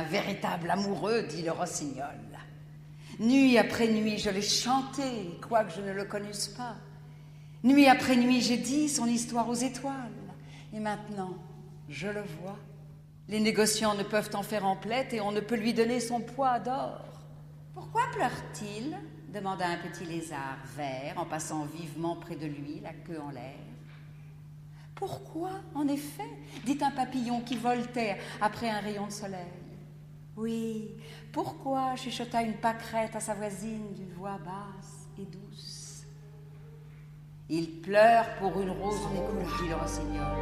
véritable amoureux, dit le rossignol. Nuit après nuit, je l'ai chanté, quoique je ne le connusse pas. Nuit après nuit, j'ai dit son histoire aux étoiles. Et maintenant, je le vois. Les négociants ne peuvent en faire emplette et on ne peut lui donner son poids d'or. Pourquoi pleure-t-il ? Demanda un petit lézard vert en passant vivement près de lui, la queue en l'air. Pourquoi, en effet, dit un papillon qui voltait après un rayon de soleil. Oui, pourquoi, chuchota une pâquerette à sa voisine d'une voix basse et douce. Il pleure pour une rose rouge, dit le rossignol.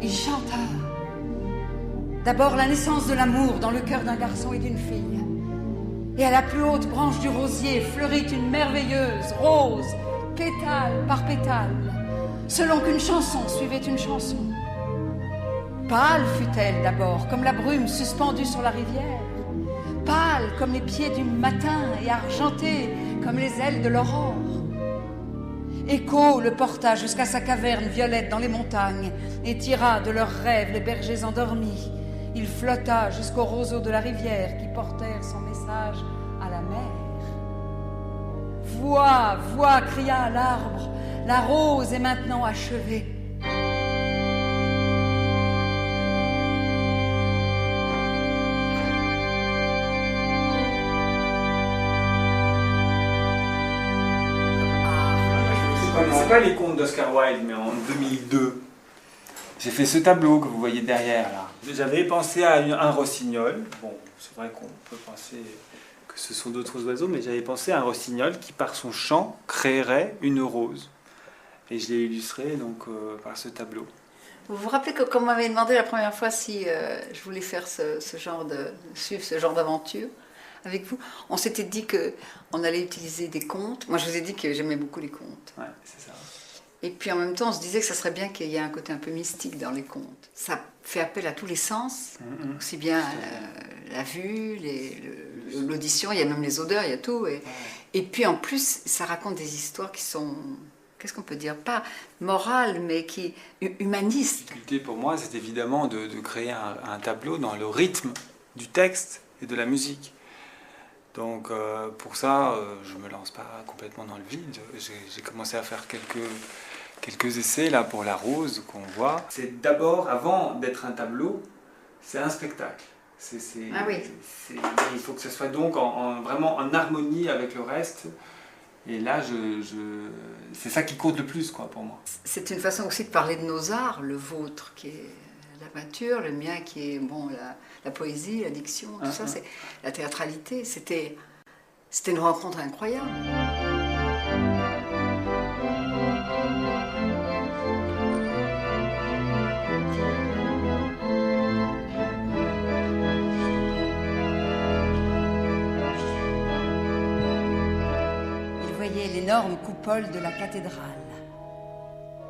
Il chanta. D'abord la naissance de l'amour dans le cœur d'un garçon et d'une fille. Et à la plus haute branche du rosier fleurit une merveilleuse rose, pétale par pétale, selon qu'une chanson suivait une chanson. Pâle fut-elle d'abord, comme la brume suspendue sur la rivière, pâle comme les pieds du matin et argentée comme les ailes de l'aurore. Écho le porta jusqu'à sa caverne violette dans les montagnes et tira de leurs rêves les bergers endormis. Il flotta jusqu'aux roseaux de la rivière qui portèrent son message à la mer. Vois, vois, cria l'arbre, la rose est maintenant achevée. Je ne connaissais pas les contes d'Oscar Wilde, mais en 2002, j'ai fait ce tableau que vous voyez derrière là. J'avais pensé à un rossignol. Bon, c'est vrai qu'on peut penser que ce sont d'autres oiseaux, mais j'avais pensé à un rossignol qui, par son chant, créerait une rose. Et je l'ai illustré donc par ce tableau. Vous vous rappelez que quand on m'avait demandé la première fois si je voulais faire suivre ce genre d'aventure avec vous, on s'était dit qu'on allait utiliser des contes. Moi, je vous ai dit que j'aimais beaucoup les contes. Ouais, c'est ça. Et puis en même temps, on se disait que ça serait bien qu'il y ait un côté un peu mystique dans les contes. Ça fait appel à tous les sens, aussi bien la vue, l'audition, il y a même les odeurs, il y a tout. Et puis en plus, ça raconte des histoires qui sont, qu'est-ce qu'on peut dire, pas morales, mais qui humanistes. La difficulté pour moi, c'est évidemment de créer un tableau dans le rythme du texte et de la musique. Donc pour ça, je ne me lance pas complètement dans le vide. J'ai commencé à faire quelques essais là pour la rose qu'on voit. C'est d'abord, avant d'être un tableau, c'est un spectacle. Ah oui. Il faut que ce soit donc vraiment en harmonie avec le reste. Et là, c'est ça qui compte le plus quoi, pour moi. C'est une façon aussi de parler de nos arts, le vôtre qui est la peinture, le mien qui est bon, la poésie, la diction, tout ça, c'est la théâtralité. C'était une rencontre incroyable. Il voyait l'énorme coupole de la cathédrale,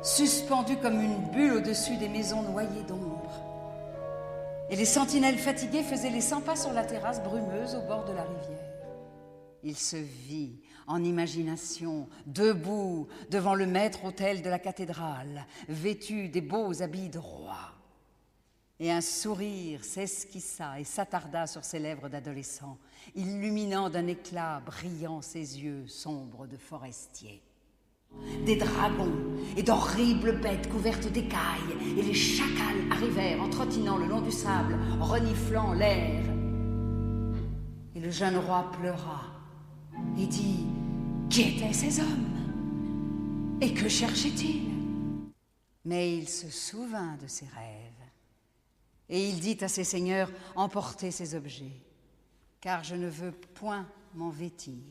suspendue comme une bulle au-dessus des maisons noyées d'ombre. Et les sentinelles fatiguées faisaient les 100 pas sur la terrasse brumeuse au bord de la rivière. Il se vit, en imagination, debout devant le maître-autel de la cathédrale, vêtu des beaux habits de roi. Et un sourire s'esquissa et s'attarda sur ses lèvres d'adolescent, illuminant d'un éclat brillant ses yeux sombres de forestier. Des dragons et d'horribles bêtes couvertes d'écailles, et les chacals arrivèrent en trottinant le long du sable, reniflant l'air. Et le jeune roi pleura et dit « Qui étaient ces hommes? Et que cherchaient-ils » Mais il se souvint de ses rêves, et il dit à ses seigneurs « Emportez ces objets, car je ne veux point m'en vêtir. »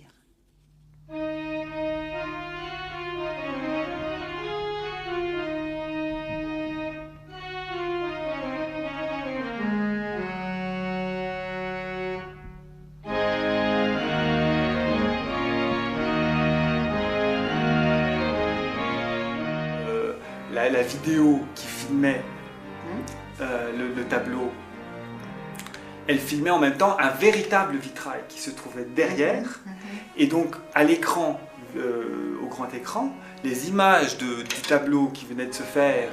La vidéo qui filmait le tableau, elle filmait en même temps un véritable vitrail qui se trouvait derrière. Et donc à l'écran, au grand écran, les images du tableau qui venait de se faire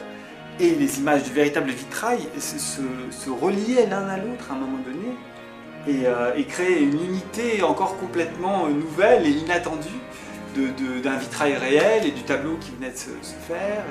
et les images du véritable vitrail se reliaient l'un à l'autre à un moment donné et créaient une unité encore complètement nouvelle et inattendue d'un vitrail réel et du tableau qui venait de se faire.